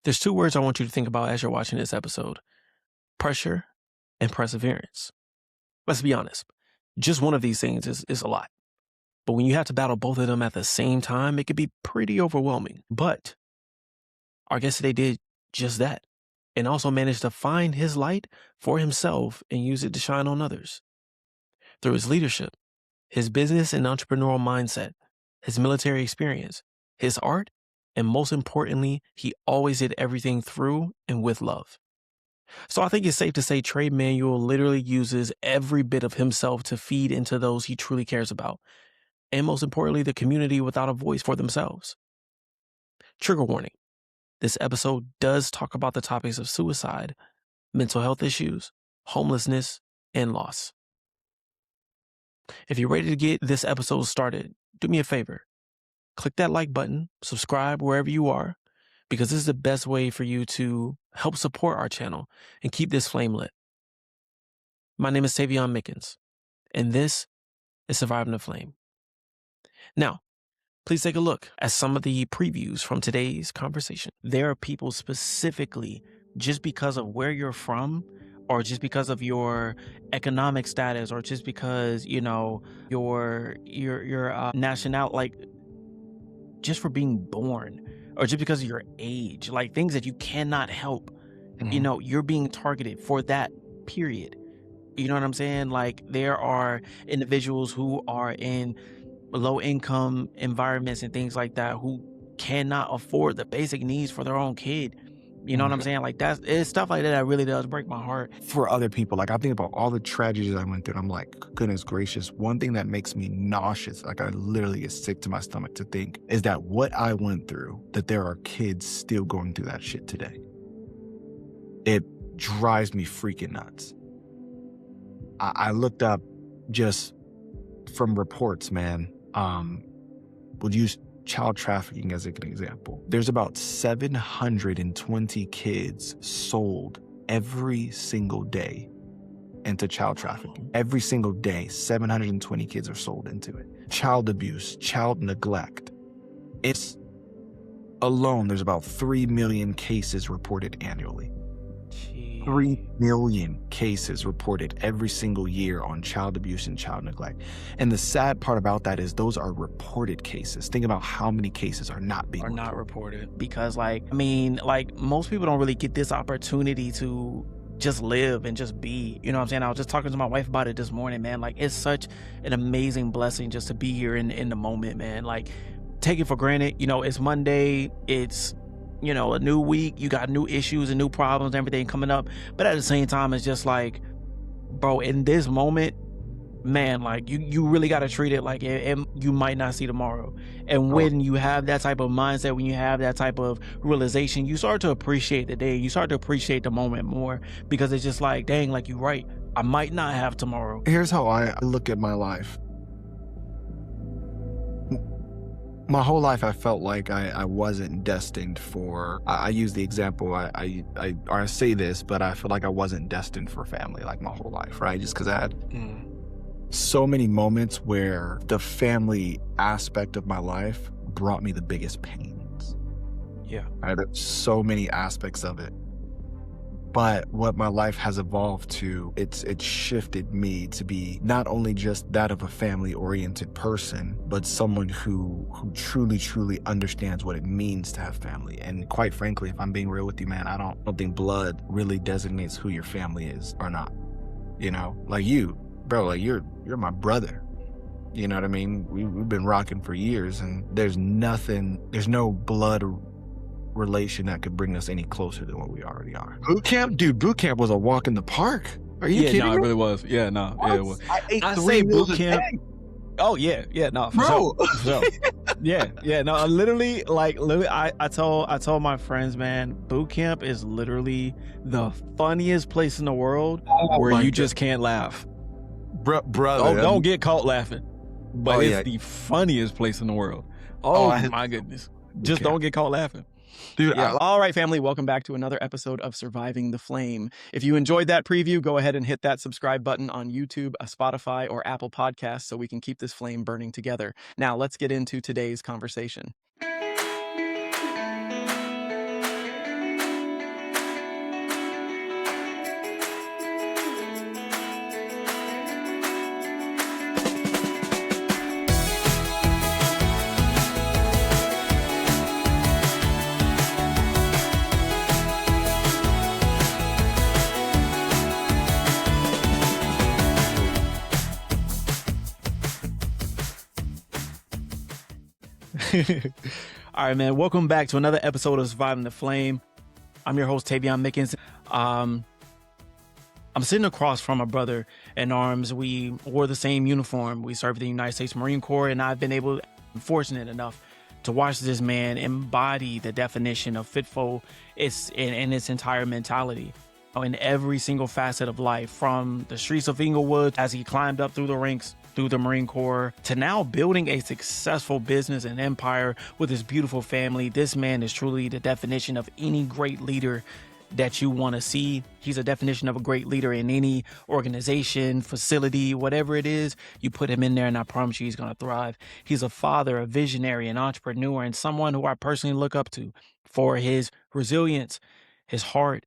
There's two words I want you to think about as you're watching this episode: pressure and perseverance. Let's be honest. Just one of these things is a lot. But when you have to battle both of them at the same time, it can be pretty overwhelming. But our guest today did just that, and also managed to find his light for himself and use it to shine on others. Through his leadership, his business and entrepreneurial mindset, his military experience, his art, and most importantly, he always did everything through and with love. So I think it's safe to say Tre Manual literally uses every bit of himself to feed into those he truly cares about, and most importantly, the community without a voice for themselves. Trigger warning: this episode does talk about the topics of suicide, mental health issues, homelessness, and loss. If you're ready to get this episode started, do me a favor. Click that like button, subscribe wherever you are, because this is the best way for you to help support our channel and keep this flame lit. My name is Taveion Mickens, and this is Surviving the Flame. Now, please take a look at some of the previews from today's conversation. There are people specifically, just because of where you're from, or just because of your economic status, or just because, your nationality, like just for being born, or just because of your age, like things that you cannot help, you're being targeted for that period. You know what I'm saying? Like, there are individuals who are in low income environments and things like that who cannot afford the basic needs for their own kid. You know what I'm saying? Like, it's stuff like that really does break my heart. For other people, like I think about all the tragedies I went through, and I'm like, goodness gracious, one thing that makes me nauseous, like I literally get sick to my stomach to think, is that what I went through, that there are kids still going through that shit today. It drives me freaking nuts. I looked up just from reports, man, would use child trafficking as an example. There's about 720 kids sold every single day into child trafficking. Every single day, 720 kids are sold into it. Child abuse, child neglect. It's alone, there's about 3 million cases reported annually. 3 million cases reported every single year on child abuse and child neglect. And the sad part about that is those are reported cases. Think about how many cases are not being reported. Because most people don't really get this opportunity to just live and just be. You know what I'm saying? I was just talking to my wife about it this morning, man. Like, it's such an amazing blessing just to be here in the moment, man. Like, take it for granted. It's Monday. It's a new week, you got new issues and new problems, everything coming up. But at the same time, it's just like, bro, in this moment, man, like you really got to treat it like you might not see tomorrow. And when you have that type of mindset, when you have that type of realization, you start to appreciate the day, you start to appreciate the moment more, because it's just like, dang, like, you're right, I might not have tomorrow. Here's how I look at my life. My whole life, I felt like I wasn't destined for, I use the example, I say this, but I feel like I wasn't destined for family like my whole life, right? Just because I had so many moments where the family aspect of my life brought me the biggest pains. Yeah. Right? There's so many aspects of it. But what my life has evolved to, it's shifted me to be not only just that of a family-oriented person, but someone who truly, truly understands what it means to have family. And quite frankly, if I'm being real with you, man, I don't think blood really designates who your family is or not. Like you, bro, like you're my brother. You know what I mean? We've been rocking for years, and there's no blood relation that could bring us any closer than what we already are. Boot camp was a walk in the park. Are you kidding me? It really was. Yeah, no, yeah, it was. I ate I 3 say meals boot a camp. day. Oh yeah, no, for Bro. sure, for sure. Yeah, no, literally, I told my friends, man, boot camp is literally the funniest place in the world where you just can't laugh. Brother. Don't get caught laughing, but it's the funniest place in the world. My goodness, just don't get caught laughing. Dude, yeah. All right, family, welcome back to another episode of Surviving the Flame. If you enjoyed that preview, go ahead and hit that subscribe button on YouTube, Spotify, or Apple Podcasts so we can keep this flame burning together. Now, let's get into today's conversation. All right, man. Welcome back to another episode of Surviving the Flame. I'm your host, Taveion Mickens. I'm sitting across from a brother in arms. We wore the same uniform. We served in the United States Marine Corps, and I've been fortunate enough to watch this man embody the definition of FITFO in its entire mentality in every single facet of life, from the streets of Inglewood as he climbed up through the ranks through the Marine Corps to now building a successful business and empire with his beautiful family. This man is truly the definition of any great leader that you want to see. He's a definition of a great leader in any organization, facility, whatever it is. You put him in there and I promise you he's going to thrive. He's a father, a visionary, an entrepreneur, and someone who I personally look up to for his resilience, his heart,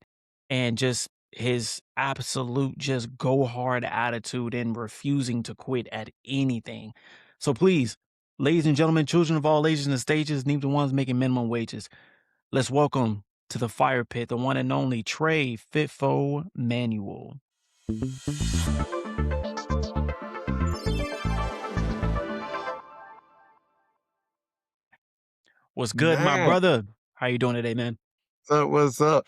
and just his absolute just go hard attitude and refusing to quit at anything. So please, ladies and gentlemen, children of all ages and stages, need the ones making minimum wages, let's welcome to the fire pit the one and only Tre FITFO Manual. What's good, my Man, brother? How you doing today, man? so what's up?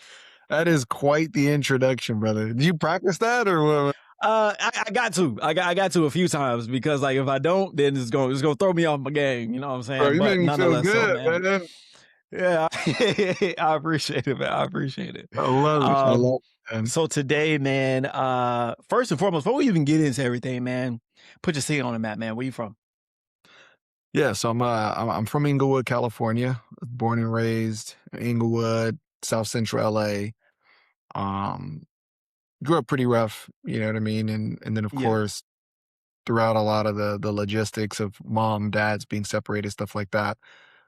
That is quite the introduction, brother. Did you practice that or what? I got to. I got to a few times because like if I don't, then it's gonna throw me off my game. You know what I'm Bro, saying? you make But me feel nonetheless, so good, man. man. Yeah, I appreciate it, man. I appreciate it. I love it. I Um, love it, man. so today, man, first and foremost, before we even get into everything, man, put your seat on the map, man. Where you from? Yeah, so I'm from Inglewood, California. Born and raised in Inglewood, South Central LA. Um, Grew up pretty rough, you know what I mean? And then of Yeah. course, throughout a lot of the logistics of mom, dads being separated, stuff like that.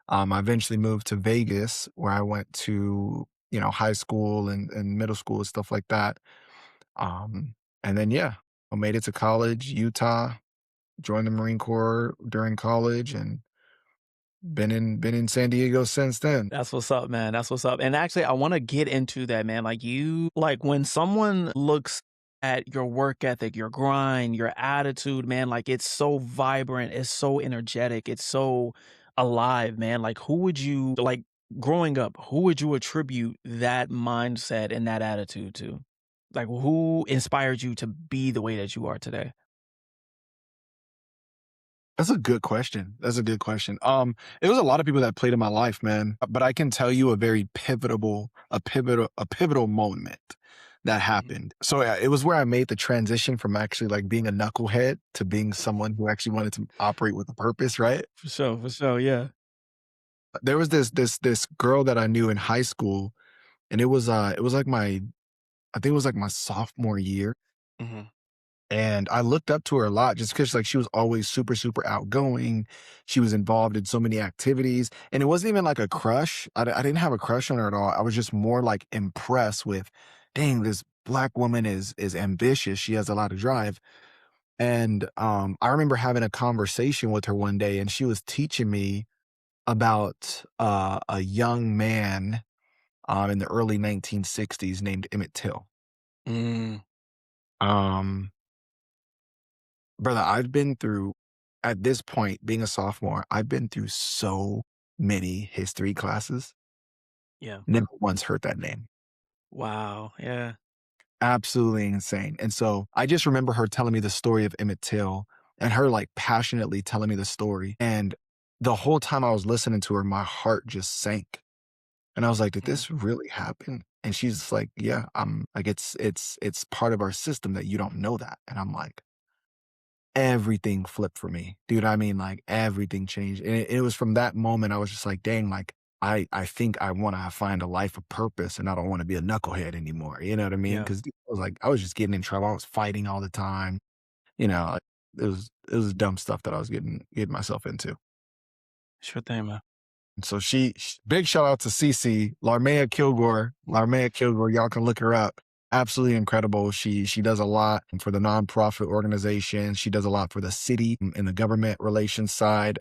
I eventually moved to Vegas where I went to, high school and middle school and stuff like that. Um, and then yeah, I made it to college, Utah, joined the Marine Corps during college and been in San Diego since then. That's what's up, man. That's what's up. And actually, I want to get into that, man. Like when someone looks at your work ethic, your grind, your attitude, man, like it's so vibrant, it's so energetic, it's so alive, man. Like growing up, who would you attribute that mindset and that attitude to? Like who inspired you to be the way that you are today? That's a good question. That's a good question. It was a lot of people that played in my life, man. But I can tell you a very pivotal moment that Mhm. happened. So yeah, it was where I made the transition from actually like being a knucklehead to being someone who actually wanted to operate with a purpose, right? For sure, yeah. There was this girl that I knew in high school, and it was like I think it was like my sophomore year. Hmm. And I looked up to her a lot just because like she was always super, super outgoing. She was involved in so many activities. And it wasn't even like a crush. I didn't have a crush on her at all. I was just more like impressed with, dang, this black woman is ambitious. She has a lot of drive. And I remember having a conversation with her one day, and she was teaching me about a young man in the early 1960s named Emmett Till. Mm, Um, Brother, I've been through at this point, being a sophomore, I've been through so many history classes, yeah. never once heard that name. Wow. Yeah. Absolutely insane. And so I just remember her telling me the story of Emmett Till and her like passionately telling me the story. And the whole time I was listening to her, my heart just sank. And I was like, did Mhm. this really happen? And she's like, yeah, I'm like, it's part of our system that you don't know that. And I'm like, everything flipped for me, dude. I mean, like everything changed. And it was from that moment I was just like, dang, like I think I want to find a life of purpose and I don't want to be a knucklehead anymore. You know what I mean? Yeah. Because I was just getting in trouble. I was fighting all the time. Like, it was dumb stuff that I was getting myself into. Sure thing, man. So big shout out to Cece, Larmea Kilgore. Y'all can look her up. Absolutely incredible. She does a lot for the nonprofit organization. She does a lot for the city and the government relations side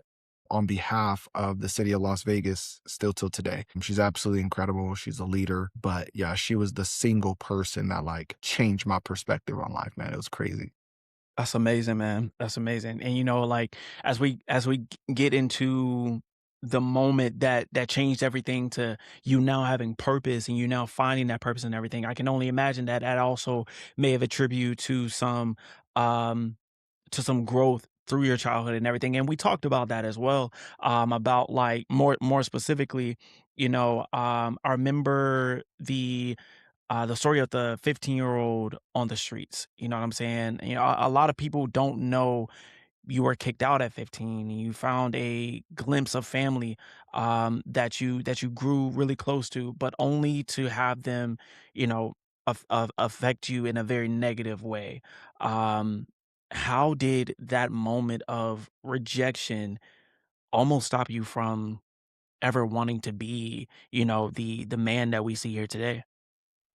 on behalf of the city of Las Vegas still till today. She's absolutely incredible. She's a leader. But yeah, she was the single person that like changed my perspective on life, man. It was crazy. That's amazing, man. That's amazing. And like as we get into the moment that changed everything to you now having purpose and you now finding that purpose and everything. I can only imagine that that also may have attributed um to some growth through your childhood and everything. And we talked about that as well. About like more specifically, I remember the story of the 15-year-old on the streets. You know what I'm saying? A lot of people don't know you were kicked out at 15 and you found a glimpse of family that you grew really close to, but only to have them, you know, affect you in a very negative way. Um, how did that moment of rejection almost stop you from ever wanting to be, the man that we see here today?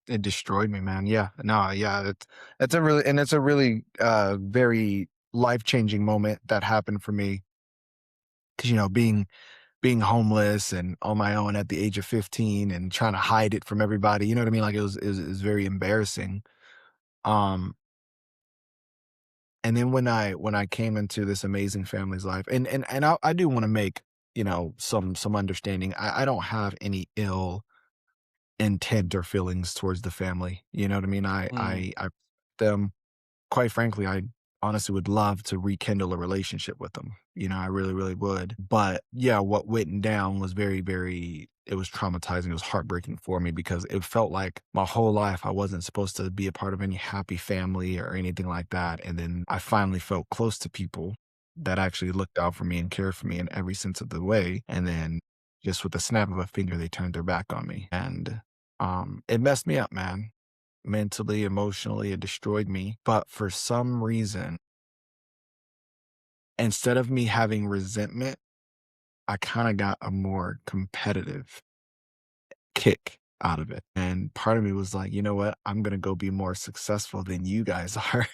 It destroyed me, man. Yeah. No, yeah, it's a really, very life-changing moment that happened for me. Because being homeless and on my own at the age of 15 and trying to hide it from everybody, you know what I mean? Like, it was very embarrassing. Um, and then when I came into this amazing family's life, and I do wanna make, some understanding. I don't have any ill intent or feelings towards the family, you know what I mean? Mm, I them quite frankly, I honestly would love to rekindle a relationship with them. I really, really would. But yeah, what went down was very, very, it was traumatizing. It was heartbreaking for me because it felt like my whole life I wasn't supposed to be a part of any happy family or anything like that. And then I finally felt close to people that actually looked out for me and cared for me in every sense of the way. And then just with the snap of a finger, they turned their back on me. And it messed me up, man. Mentally, emotionally, it destroyed me, but for some reason, instead of me having resentment, I kinda got a more competitive kick out of it, and part of me was like, "You know what? I'm gonna go be more successful than you guys are."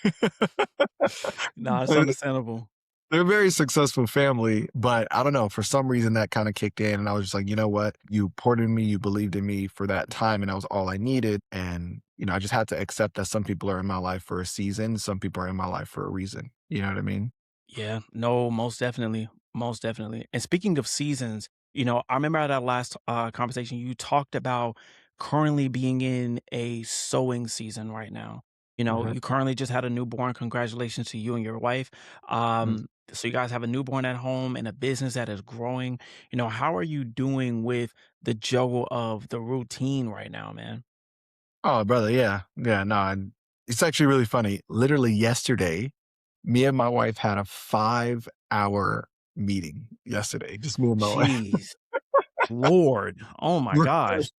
nah, it's And understandable. they're a very successful family, but I don't know, for some reason that kinda kicked in, and I was just like, "You know what? You poured in me, you believed in me for that time, and that was all I needed," and, I just had to accept that some people are in my life for a season, some people are in my life for a reason, you know what I mean? Yeah, no, most definitely, most definitely. And speaking of seasons, I remember at our last conversation, you talked about currently being in a sowing season right now. Mhm, You currently just had a newborn. Congratulations to you and your wife. mhm. So you guys have a newborn at home and a business that is growing. How are you doing with the juggle of the routine right now, man? Oh, brother, yeah. Yeah, no, and it's actually really funny. Literally yesterday, me and my wife had a 5-hour meeting yesterday, just me and my wife. Jeez, Lord, oh my gosh,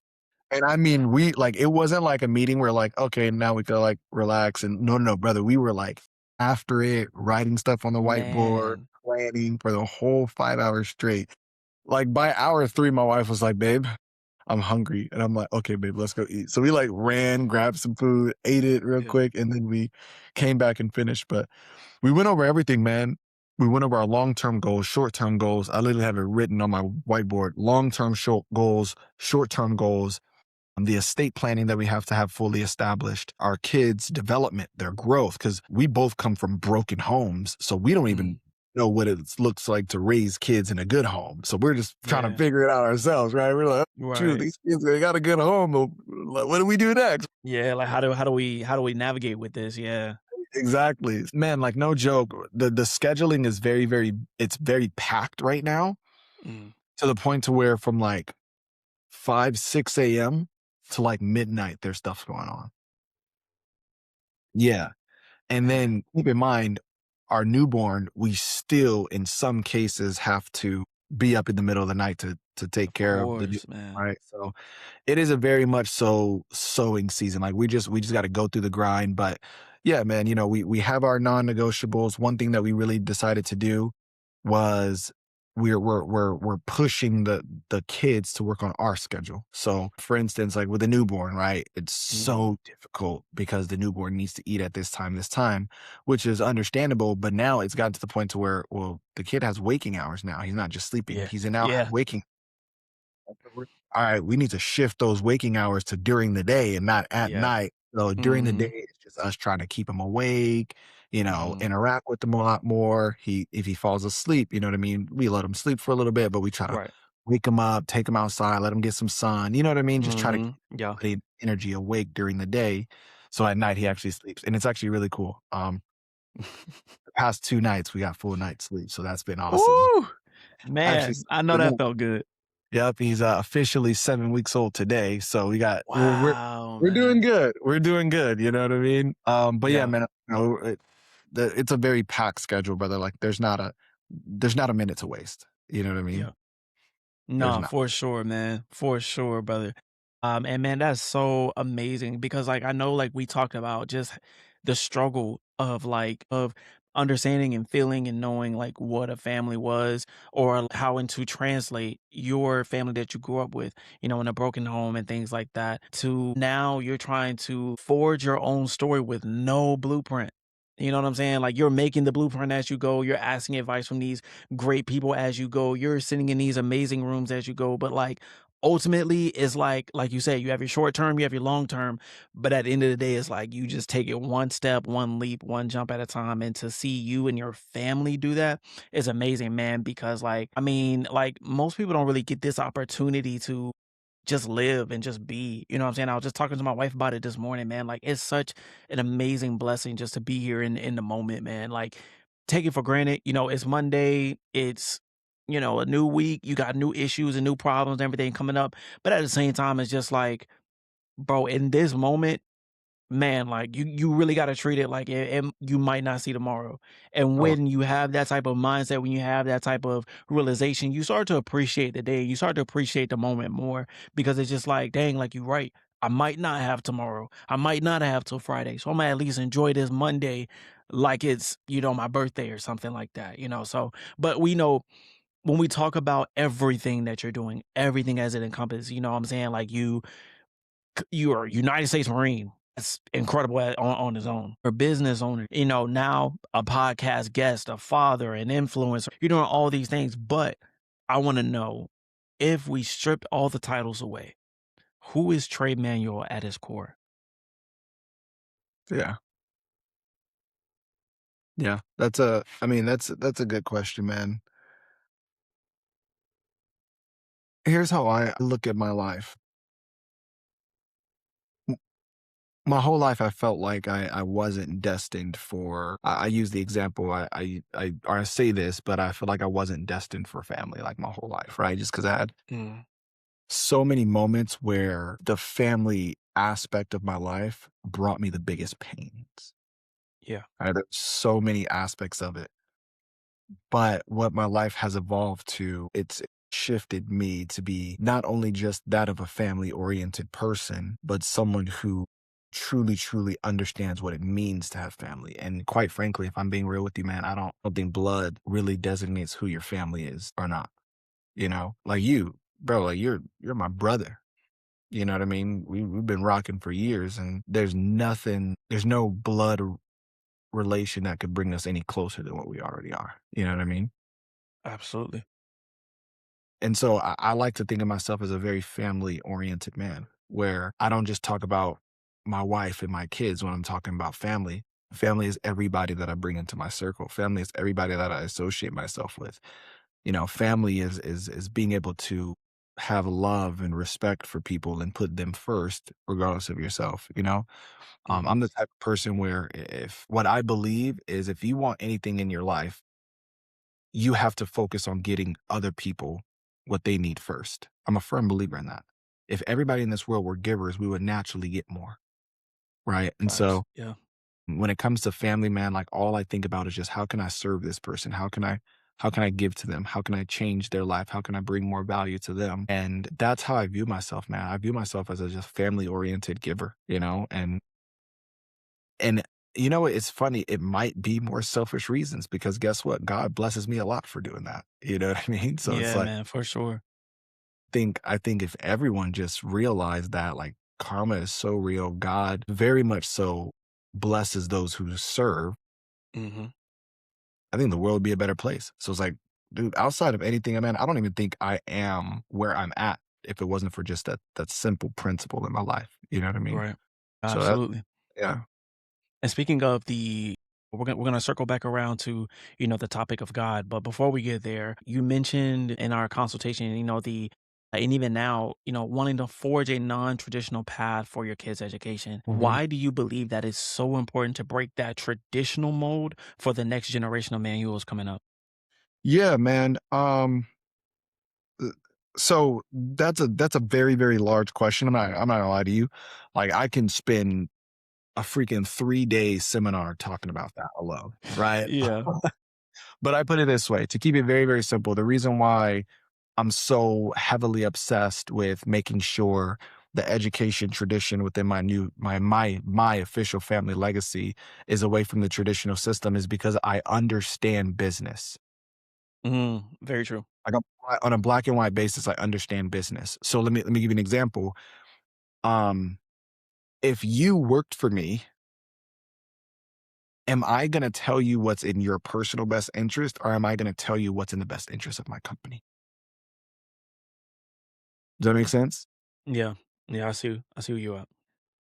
And I mean, it wasn't like a meeting where like, okay, now we could like relax and no, no, brother. We were like after it, writing stuff on the whiteboard, man. planning for the whole 5 hours straight. Like by hour three, my wife was like, babe, I'm hungry. And I'm like, okay, babe, let's go eat. So we like ran, grabbed some food, ate it real Yeah. quick, and then we came back and finished. But we went over everything, man. We went over our long-term goals, short-term goals. I literally have it written on my whiteboard. Long-term short goals, short-term goals, the estate planning that we have to have fully established, our kids' development, their growth, because we both come from broken homes. So we don't even Mm, know what it looks like to raise kids in a good home. So we're just trying to yeah. figure it out ourselves, right? We're like, "Oh, shoot, Right. these kids, they got a good home. But like, what do we do next?" Yeah, like, how do we navigate with this? Yeah. Exactly. Man, like no joke. The scheduling is very, very, it's very packed right now Mm, to the point to where from like 5, 6 a.m. to like midnight, there's stuff going on. Yeah. And man, then keep in mind, our newborn, we still, in some cases, have to be up in the middle of the night to take of care of the new, course, man. right? So it is a very much so sowing season. Like we just got to go through the grind. But yeah, man, we have our non-negotiables. One thing that we really decided to do was we're pushing the kids to work on our schedule. So for instance, like with a newborn, right? It's Mhm. so difficult because the newborn needs to eat at this time, which is understandable. But now it's gotten to the point to where, well, the kid has waking hours now. He's not just sleeping. Yeah. He's now Yeah. waking. All right, we need to shift those waking hours to during the day and not at Yeah. night. So during the day, Mhm. it's just us trying to keep him awake, Mhm. interact with him a lot more. If he falls asleep, you know what I mean? We let him sleep for a little bit, but we try to Right. wake him up, take him outside, let him get some sun, you know what I mean? Just try to keep Mhm. Yeah. the energy awake during the day, so at night he actually sleeps, and it's actually really cool. The past 2 nights, we got full night's sleep, so that's been awesome. Woo! Actually, Man, I know that felt good. yep, he's, officially 7 weeks old today, so we got Wow, we're doing man. good, we're doing good, you know what I mean? But yeah, Yeah, man, it's a very packed schedule, brother, like, there's not a minute to waste, you know what I yeah. mean? There's No, not. for sure, man. For sure, brother. And man, that's so amazing because like I know like we talked about just the struggle of understanding and feeling and knowing like what a family was or how and to translate your family that you grew up with, in a broken home and things like that to now you're trying to forge your own story with no blueprint. You know what I'm saying? Like you're making the blueprint as you go. You're asking advice from these great people as you go. You're sitting in these amazing rooms as you go. But like ultimately, it's like you say, you have your short term, you have your long term. But at the end of the day, it's like you just take it one step, one leap, one jump at a time. And to see you and your family do that is amazing, man. Because like, I mean, like most people don't really get this opportunity to just live and just be, you know what I'm saying? I was just talking to my wife about it this morning, man. Like it's such an amazing blessing just to be here in the moment, man. Like take it for granted, it's Monday, it's a new week, you got new issues and new problems and everything coming up. But at the same time, it's just like, bro, in this moment, man, like you really gotta treat it like you might not see tomorrow. And Oh, when you have that type of mindset, when you have that type of realization, you start to appreciate the day. You start to appreciate the moment more because it's just like, dang, like you're right. I might not have tomorrow. I might not have till Friday. So I'm gonna at least enjoy this Monday like it's, my birthday or something like that. So but we know when we talk about everything that you're doing, everything as it encompasses, you know what I'm saying? Like you are a United States Marine. That's incredible on his own. A business owner, now a podcast guest, a father, an influencer. You're doing all these things, but I want to know if we stripped all the titles away, who is Tre Manual at his core? yeah. Yeah, that's a good question, man. Here's how I look at my life. M My whole life, I felt like I wasn't destined for I use the example, or I say this, but I feel like I wasn't destined for family, like, my whole life, right? Just because I had Mm, so many moments where the family aspect of my life brought me the biggest pains, yeah. right? There's so many aspects of it. But what my life has evolved to, it's shifted me to be not only just that of a family oriented person, but someone who truly, truly understands what it means to have family. And quite frankly, if I'm being real with you, man, I don't think blood really designates who your family is or not. You know, like you, bro, like you're my brother. You know what I mean? We've been rocking for years, and there's no blood relation that could bring us any closer than what we already are. You know what I mean? Absolutely. And so I like to think of myself as a very family oriented man where I don't just talk about my wife and my kids when I'm talking about family. Family is everybody that I bring into my circle. Family is everybody that I associate myself with. You know, family is being able to have love and respect for people and put them first, regardless of yourself. You know, Hmm. I'm the type of person where if what I believe is if you want anything in your life, you have to focus on getting other people what they need first. I'm a firm believer in that. If everybody in this world were givers, we would naturally get more, right? And Facts. so Yeah. when it comes to family, man, like all I think about is just how can I serve this person? How can I give to them? How can I change their life? How can I bring more value to them? And that's how I view myself, man. I view myself as a just family oriented giver, you know? And you know, it's funny, it might be more selfish reasons because guess what? God blesses me a lot for doing that. You know what I mean? So it's Yeah, like man, for sure. I think if everyone just realized that like karma is so real, God very much so blesses those who serve, Hmm. I think the world would be a better place. So it's like, dude, outside of anything, man, I don't even think I am where I'm at if it wasn't for just that simple principle in my life. You know what I mean? Right. So that Absolutely. yeah. And speaking of the We're gonna circle back around to, the topic of God, but before we get there, you mentioned in our consultation, and even now, wanting to forge a non-traditional path for your kids' education. Mhm. Why do you believe that is so important to break that traditional mold for the next generation of manuals coming up? Yeah, man. Uh, so that's a very, very large question. I'm not gonna lie to you. Like, I can spend a freaking 3-day seminar talking about that alone, right? Yeah. But I put it this way, to keep it very, very simple, the reason why I'm so heavily obsessed with making sure the education tradition within my official family legacy is away from the traditional system is because I understand business. Very true. Like, on a black and white basis, I understand business. So let me give you an example. Um, if you worked for me, am I gonna tell you what's in your personal best interest, or am I gonna tell you what's in the best interest of my company? Does that make sense? Yeah. Yeah, I see where you at.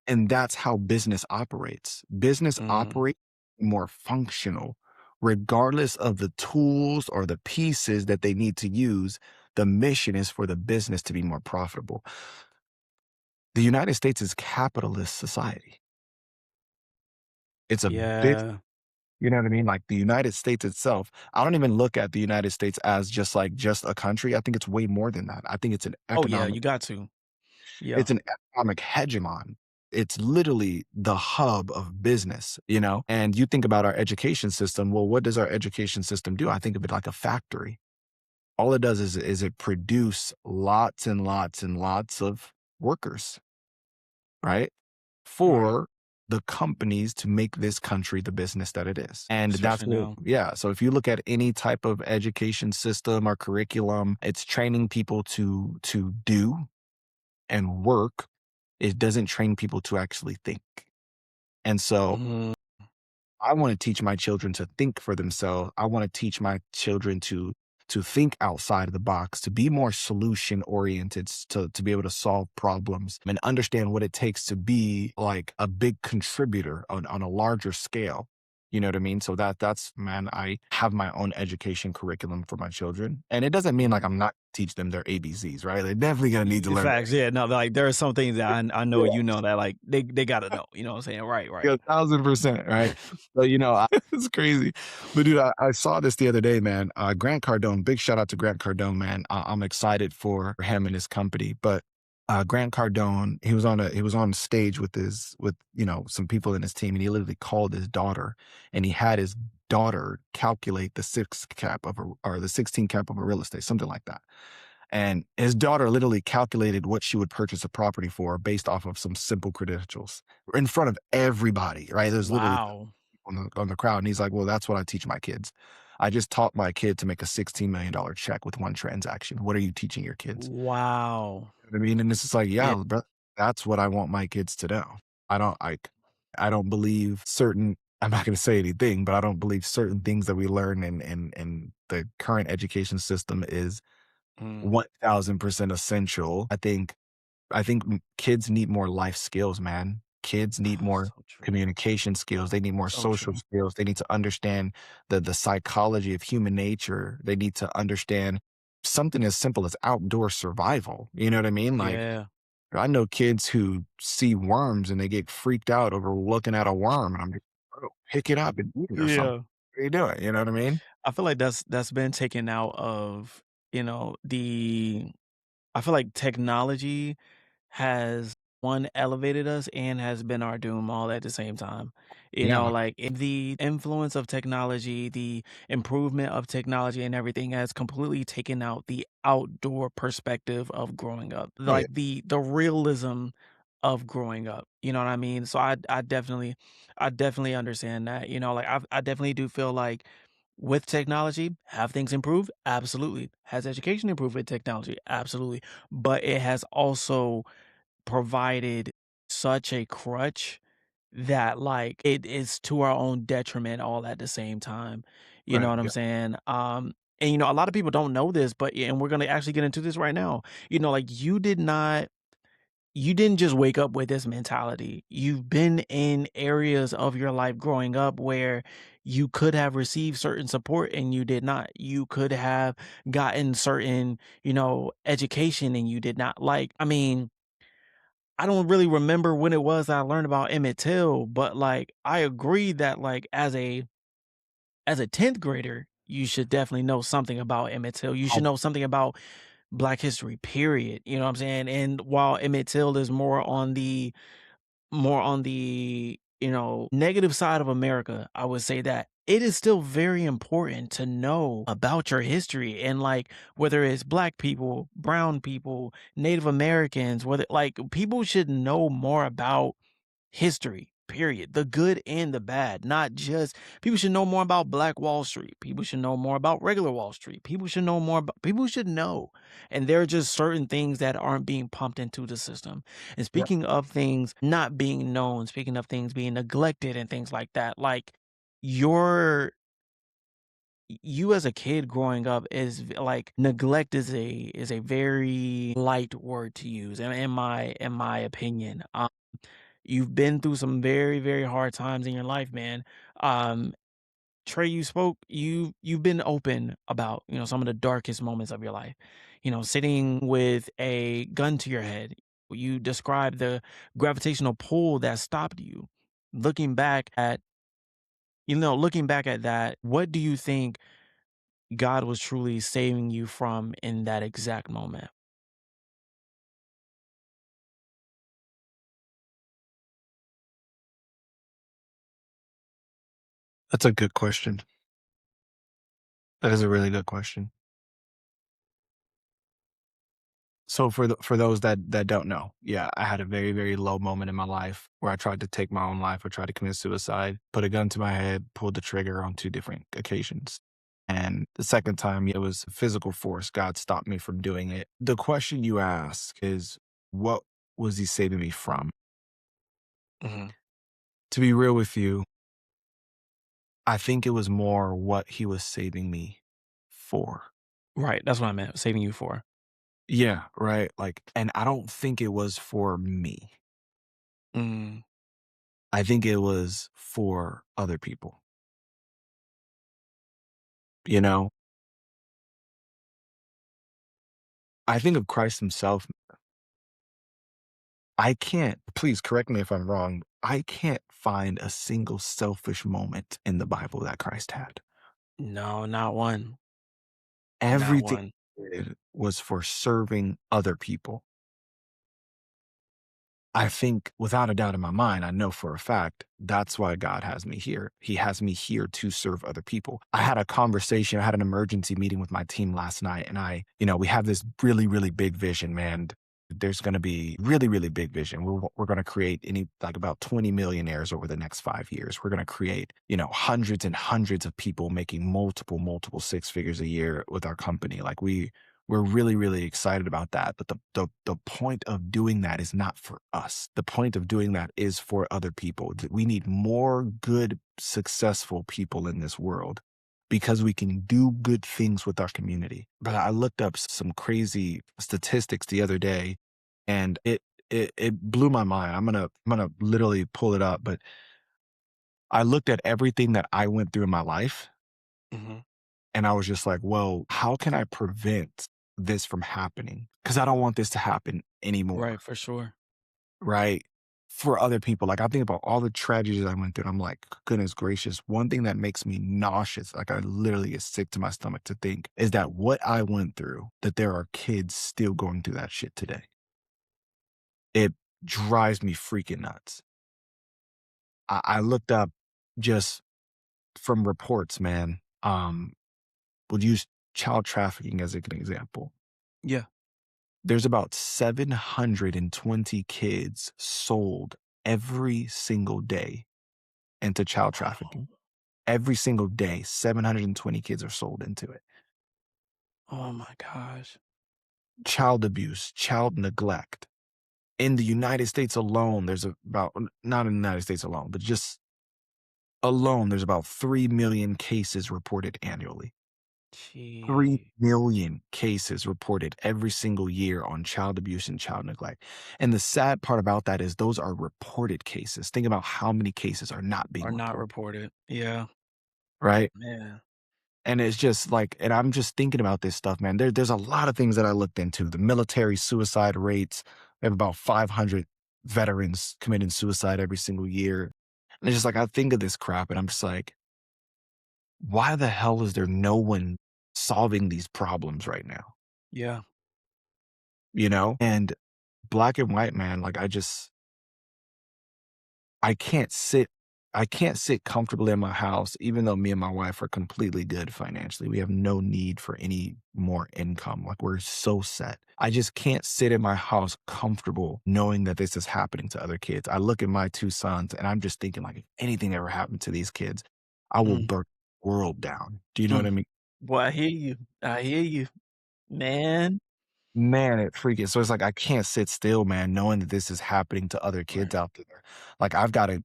And that's how business operates. Business Mm, operates more functional, regardless of the tools or the pieces that they need to use. The mission is for the business to be more profitable. The United States is capitalist society. It's a big, yeah. you know what I mean? Like, the United States itself, I don't even look at the United States as just a country. I think it's way more than that. I think Oh, yeah, you got to. Yeah. it's an economic hegemon. It's literally the hub of business, you know? And you think about our education system. Well, what does our education system do? I think of it like a factory. All it does is it produce lots and lots and lots of workers, right? Right. For the companies to make this country the business that it is. And that's Especially what, now. yeah. So if you look at any type of education system or curriculum, it's training people to do and work. It doesn't train people to actually think. And so Mhm. I want to teach my children to think for themselves. I want to teach my children to think outside of the box, to be more solution oriented, to be able to solve problems and understand what it takes to be like a big contributor on a larger scale. You know what I mean? So that's, man, I have my own education curriculum for my children. And it doesn't mean like Mhm. I'm not teach them their ABCs, right? They're definitely gonna need to learn Facts, their yeah, no, like, there are some things that I know yeah. that, like, they gotta know, you know what I'm saying? Right, Yeah, right. 1,000%, right? So, it's crazy. But dude, I saw this the other day, man. Grant Cardone, big shout out to Grant Cardone, man. I'm excited for him and his company. But Grant Cardone, he was on stage with some people in his team, and he literally called his daughter, and he had his daughter calculate the six cap of a or the 16 cap of a real estate, something like that. And his daughter literally calculated what she would purchase a property for based off of some simple credentials in front of everybody, right? There's literally Wow. on the crowd. And he's like, well, that's what I teach my kids. I just taught my kid to make a $16 million check with one transaction. What are you teaching your kids? Wow. You know what I mean? And it's just like, Yeah. yeah, bro, that's what I want my kids to know. I don't I don't believe certain I'm not gonna say anything, but I don't believe certain things that we learn in the current education system is Mm. 1,000% essential. I think kids need more life skills, man. Kids need more So true. communication skills. They need more So social true. skills. They need to understand the psychology of human nature. They need to understand something as simple as outdoor survival. You know what I mean? Like, Yeah. I know kids who see worms and they get freaked out over looking at a worm, and I'm like, "Bro, pick it up and eat it or something. Yeah. What are you doing?" You know what I mean? I feel like that's been taken out of, the I feel like technology has, one, elevated us and has been our doom all at the same time. Yeah, Like, the influence of technology, the improvement of technology and everything has completely taken out the outdoor perspective of growing up, oh yeah, like, the realism of growing up, you know what I mean? So I definitely understand that, like, I definitely do feel like with technology, have things improved? Absolutely. Has education improved with technology? Absolutely. But it has also provided such a crutch that, like, it is to our own detriment all at the same time. You know right, what I'm yeah, saying? And a lot of people don't know this, but and we're gonna actually get into this right now. Like, you did not you didn't just wake up with this mentality. You've been in areas of your life growing up where you could have received certain support and you did not. You could have gotten certain, education and you did not. Like, I mean, I don't really remember when it was that I learned about Emmett Till, but like I agree that like as a 10th grader, you should definitely know something about Emmett Till. You should Oh, know something about Black history, period. You know what I'm saying? And while Emmett Till is more on the negative side of America, I would say that it is still very important to know about your history and like whether it's black people, brown people, Native Americans, whether like people should know more about history, period. The good and the bad. Not just people should know more about Black Wall Street. People should know more about regular Wall Street. People should know more about people should know. And there are just certain things that aren't being pumped into the system. And yeah. speaking of things not being known, speaking of things being neglected and things like that, like your you as a kid growing up like neglect is a very light word to use in my opinion. You've been through some very, very hard times in your life, man. Um, Trey, you've been open about, some of the darkest moments of your life. Sitting with a gun to your head. You described the gravitational pull that stopped you. Looking back at, looking back at that, what do you think God was truly saving you from in that exact moment? That's a good question. That is a really good question. So for those that don't know, yeah, I had a very, very low moment in my life where I tried to take my own life. I tried to commit suicide, put a gun to my head, pulled the trigger on 2 different occasions. And the second time, it was physical force. God stopped me from doing it. The question you ask is, what was he saving me from? Hmm. To be real with you, I think it was more what he was saving me for. Right. That's what I meant. Saving you for. Yeah, right. Like, and I don't think it was for me. Mm, I think it was for other people. You know, I think of Christ himself. I can't, please correct me if I'm wrong. I can't find a single selfish moment in the Bible that Christ had. no, not one. Not Everything one. he did was for serving other people. I think without a doubt in my mind, I know for a fact that's why God has me here. He has me here to serve other people. I had a conversation, I had an emergency meeting with my team last night, and we have this really, really big vision, man. There's going to be really, really big vision. We're going to create like about 20 millionaires over the next 5 years. We're going to create, hundreds and hundreds of people making multiple six figures a year with our company. Like we're really, really excited about that. But the point of doing that is not for us. The point of doing that is for other people. We need more good, successful people in this world because we can do good things with our community. But I looked up some crazy statistics the other day and it blew my mind. I'm gonna literally pull it up, but I looked at everything that I went through in my life Mhm. and I was just like, "Whoa, how can I prevent this from happening? Because I don't want this to happen Right, anymore." for sure. Right? For other people, like, I think about all the tragedies I went through, and I'm like, "Goodness gracious." One thing that makes me nauseous, like, I literally get sick to my stomach to think, is that what I went through, that there are kids still going through that shit today. It drives me freaking nuts. I looked up just from reports, man, would use child trafficking as an example. Yeah. There's about 720 kids sold every single day into child Wow. trafficking. Every single day, 720 kids are sold into it. Oh my gosh. Child abuse, child neglect. In the United States alone, there's about, not in the United States alone, but just alone, there's about 3 million cases reported annually. 3 Gee. million cases reported every single year on child abuse and child neglect. And the sad part about that is those are reported cases. Think about how many cases are not being Are not reported, reported. Yeah. right? Man. And it's just like, and I'm just thinking about this stuff, man. There's a lot of things that I looked into. The military suicide rates, we have about 500 veterans committing suicide every single year. And it's just like, I think of this crap and I'm just like, why the hell is there no one solving these problems right now? Yeah. You know? And black and white, man, like I can't sit I can't sit comfortably in my house, even though me and my wife are completely good financially. We have no need for any more income. Like we're so set. I just can't sit in my house comfortable knowing that this is happening to other kids. I look at my 2 sons and I'm just thinking like if anything ever happened to these kids, I will Mm, burn the world down. Do you know what mm. I mean? Boy, I hear you. I hear you, man. Man, it freaking so it's like I can't sit still, man, knowing that this is happening to other kids Right. out there. Like I've gotta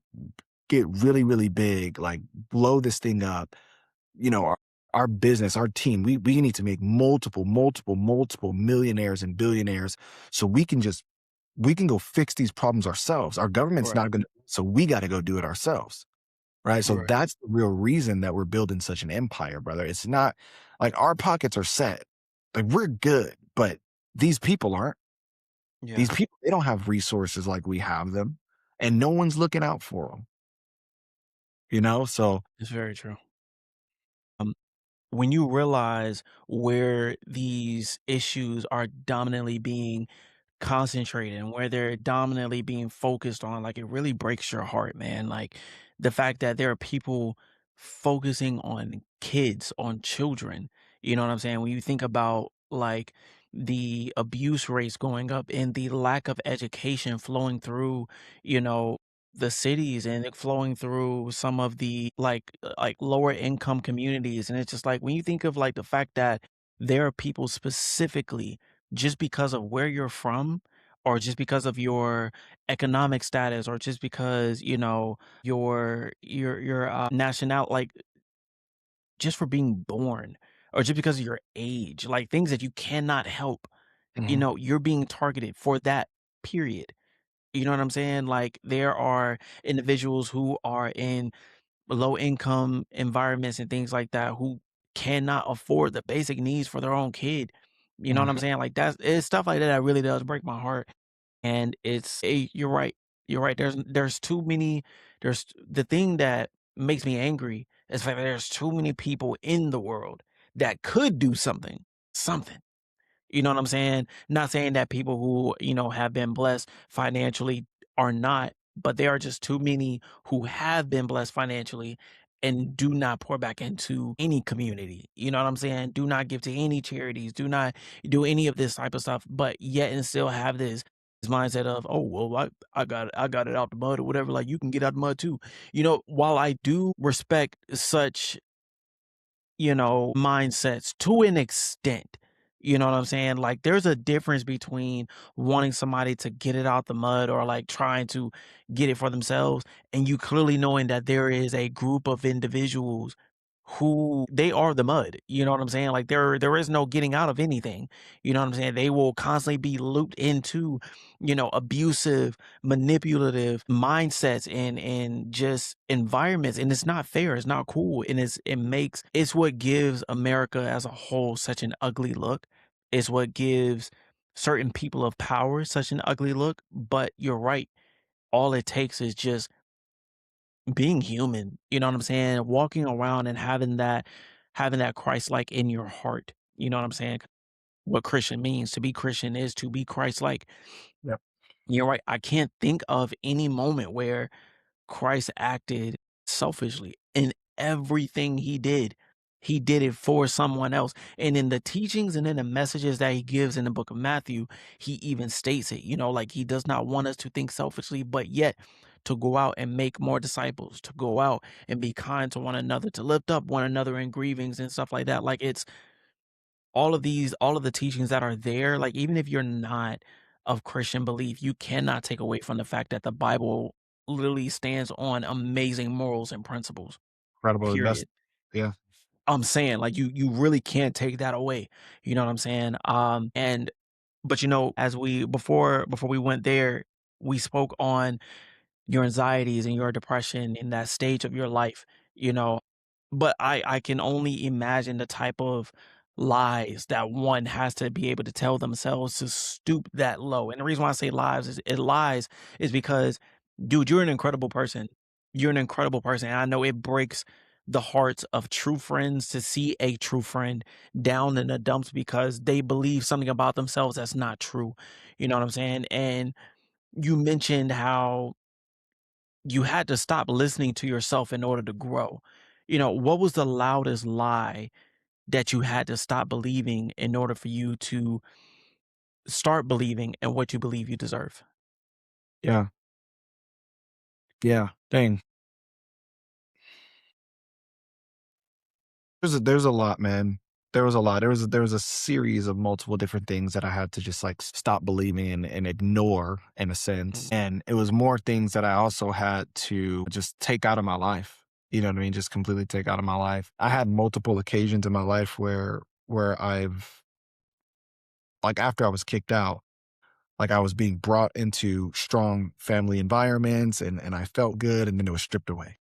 get really, really big, like blow this thing up. You know, our business, our team, we need to make multiple millionaires and billionaires so we can go fix these problems ourselves. Our government's Right. not gonna, so we gotta go do it ourselves. Right. So Right. that's the real reason that we're building such an empire, brother. It's not like our pockets are set. Like we're good, but these people aren't. These Yeah. people, they don't have resources like we have them, and no one's looking out for them, you know? So It's very true. Um, when you realize where these issues are dominantly being concentrated and where they're dominantly being focused on, like, it really breaks your heart, man. Like, the fact that there are people focusing on kids, on children, you know what I'm saying? When you think about, like, the abuse rates going up and the lack of education flowing through, you know, the cities and it flowing through some of the like lower income communities, and it's just like when you think of like the fact that there are people specifically just because of where you're from or just because of your economic status or just because, you know, your national, like, just for being born or just because of your age, like, things that you cannot help, you mhm, know, you're being targeted for that, period. You know what I'm saying? Like, there are individuals who are in low income environments and things like that who cannot afford the basic needs for their own kid. You know what I'm mhm, saying? Like, that's it's stuff like that that really does break my heart. And you're right. You're right. There's too many. There's the thing that makes me angry is the fact that there's too many people in the world that could do something. You know what I'm saying? Not saying that people who, you know, have been blessed financially are not, but there are just too many who have been blessed financially and do not pour back into any community. You know what I'm saying? Do not give to any charities, do not do any of this type of stuff, but yet and still have this mindset of, oh well, I got it out the mud or whatever. Like, you can get out the mud too. You know, while I do respect such, you know, mindsets to an extent. You know what I'm saying? Like, there's a difference between wanting somebody to get it out the mud or like trying to get it for themselves, and you clearly knowing that there is a group of individuals who they are the mud. You know what I'm saying? Like, there is no getting out of anything. You know what I'm saying? They will constantly be looped into, you know, abusive, manipulative mindsets and just environments, and it's not fair, it's not cool, and it's what gives America as a whole such an ugly look. It's what gives certain people of power such an ugly look, but you're right. All it takes is just being human, you know what I'm saying? Walking around and having that Christ-like in your heart, you know what I'm saying? What Christian means, to be Christian is to be Christ-like. yep, You're right, I can't think of any moment where Christ acted selfishly in everything he did it for someone else. And in the teachings and in the messages that he gives in the book of Matthew, he even states it, you know, like he does not want us to think selfishly, but yet to go out and make more disciples, to go out and be kind to one another, to lift up one another in grievings and stuff like that. Like, it's all of the teachings that are there, like, even if you're not of Christian belief, you cannot take away from the fact that the Bible literally stands on amazing morals and principles, incredible. That's period. yeah. I'm saying, like, you really can't take that away, you know what I'm saying? And but, as we before we went there, we spoke on your anxieties and your depression in that stage of your life, you know? But I can only imagine the type of lies that one has to be able to tell themselves to stoop that low. And the reason why I say lies is because, dude, you're an incredible person. You're an incredible person. And I know it breaks the hearts of true friends to see a true friend down in the dumps because they believe something about themselves that's not true. You know what I'm saying? And you mentioned how you had to stop listening to yourself in order to grow. What was the loudest lie that you had to stop believing in order for you to start believing in what you believe you deserve? Yeah. Yeah. Dang. There's a lot, man. There was a lot. There was a series of multiple different things that I had to just, like, stop believing in and ignore in a sense, Mm, and it was more things that I also had to just take out of my life, you know what I mean? Just completely take out of my life. I had multiple occasions in my life where I've like, after I was kicked out, like, I was being brought into strong family environments, and I felt good, and then it was stripped away.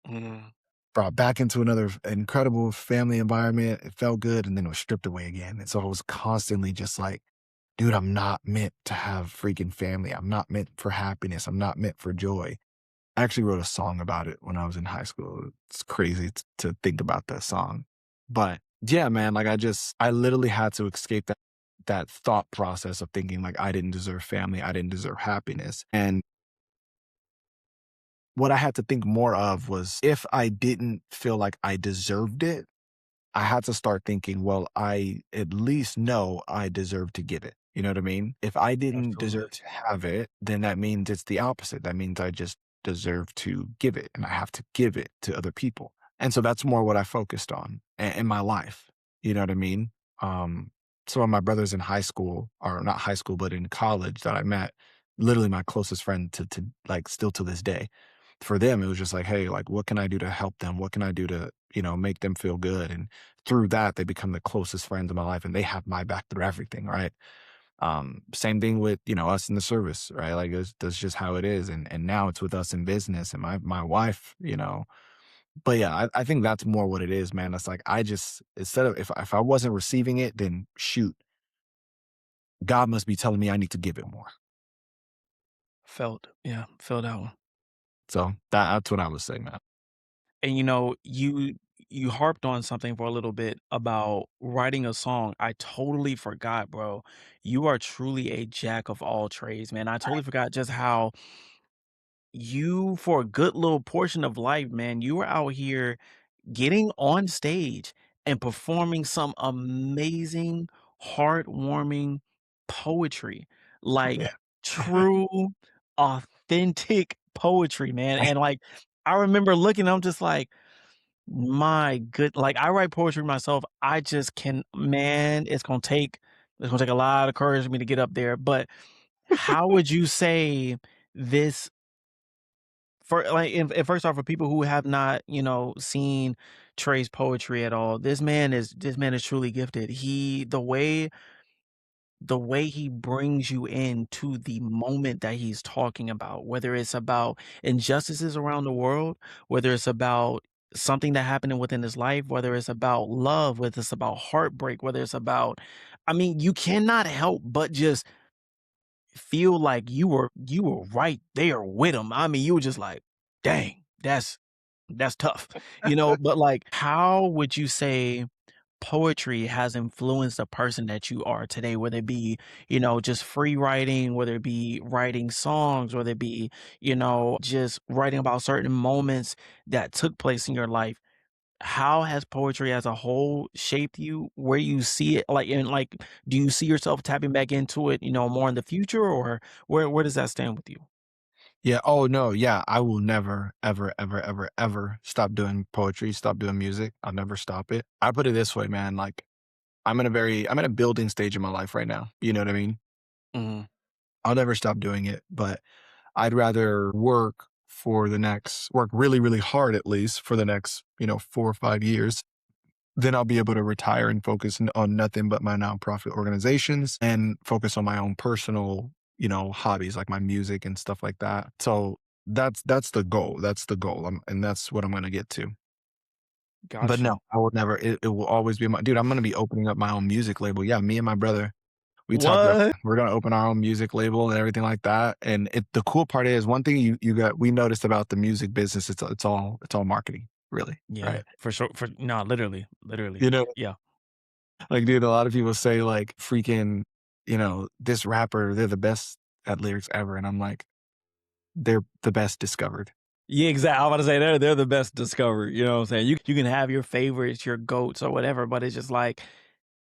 mm, Brought back into another incredible family environment. It felt good, and then it was stripped away again. And so I was constantly just like, dude, I'm not meant to have freaking family. I'm not meant for happiness. I'm not meant for joy. I actually wrote a song about it when I was in high school. It's crazy to think about that song. But yeah, man, like I literally had to escape that thought process of thinking like I didn't deserve family, I didn't deserve happiness. And what I had to think more of was if I didn't feel like I deserved it, I had to start thinking, well, I at least know I deserve to give it. You know what I mean? If I didn't deserve absolutely. to have it, then that means it's the opposite. That means I just deserve to give it and I have to give it to other people. And so that's more what I focused on in my life. You know what I mean? Um, some of my brothers in high school, or not high school, but in college that I met, literally my closest friend to like still to this day, for them, it was just like, "Hey, like, what can I do to help them? What can I do to, make them feel good?" And through that, they become the closest friends of my life, and they have my back through everything, right? Same thing with, us in the service, right? Like, that's just how it is, and now it's with us in business and my wife, But yeah, I think that's more what it is, man. It's like I just instead of if I wasn't receiving it, then shoot, God must be telling me I need to give it more. Yeah, felt that one. So that's what I would say, man. And you harped on something for a little bit about writing a song. I totally forgot, bro. You are truly a jack of all trades, man. I totally forgot just how you, for a good little portion of life, man, you were out here getting on stage and performing some amazing, heartwarming poetry, like Yeah. true, authentic poetry, man. And like, I remember looking, I'm just like, my good, like I write poetry myself. I just can, man, it's gonna take a lot of courage for me to get up there. But how would you say this for like, and first off, for people who have not, seen Trey's poetry at all, this man is truly gifted. The way he brings you into the moment that he's talking about, whether it's about injustices around the world, whether it's about something that happened within his life, whether it's about love, whether it's about heartbreak, whether it's about, I mean, you cannot help but just feel like you were right there with him. I mean, you were just like, dang, that's tough, but like, how would you say poetry has influenced the person that you are today, whether it be, just free writing, whether it be writing songs, whether it be, just writing about certain moments that took place in your life? How has poetry as a whole shaped you? Where you see it, like, and like, do you see yourself tapping back into it, more in the future, or where does that stand with you? Yeah. Oh no. Yeah. I will never, ever, ever, ever, ever stop doing poetry, stop doing music. I'll never stop it. I put it this way, man. Like I'm in a building stage in my life right now. You know what I mean? Mhm. I'll never stop doing it, but I'd rather work really, really hard at least for the next, 4 or 5 years then I'll be able to retire and focus on nothing but my nonprofit organizations and focus on my own personal, hobbies like my music and stuff like that. So that's the goal. That's the goal. And that's what I'm going to get to. But Got no, you. I will never. It will always be my dude. I'm going to be opening up my own music label. Yeah, me and my brother, we talked about What? we're going to open our own music label and everything like that. And the cool part is one thing we noticed about the music business. It's all marketing, really, Yeah, right? for sure. For no, literally, literally. You know, Yeah. like, dude, a lot of people say, like, freaking, this rapper, they're the best at lyrics ever, and I'm like, they're the best discovered. Yeah, exactly. I'm about to say they're the best discovered. You know what I'm saying? You can have your favorites, your goats or whatever, but it's just like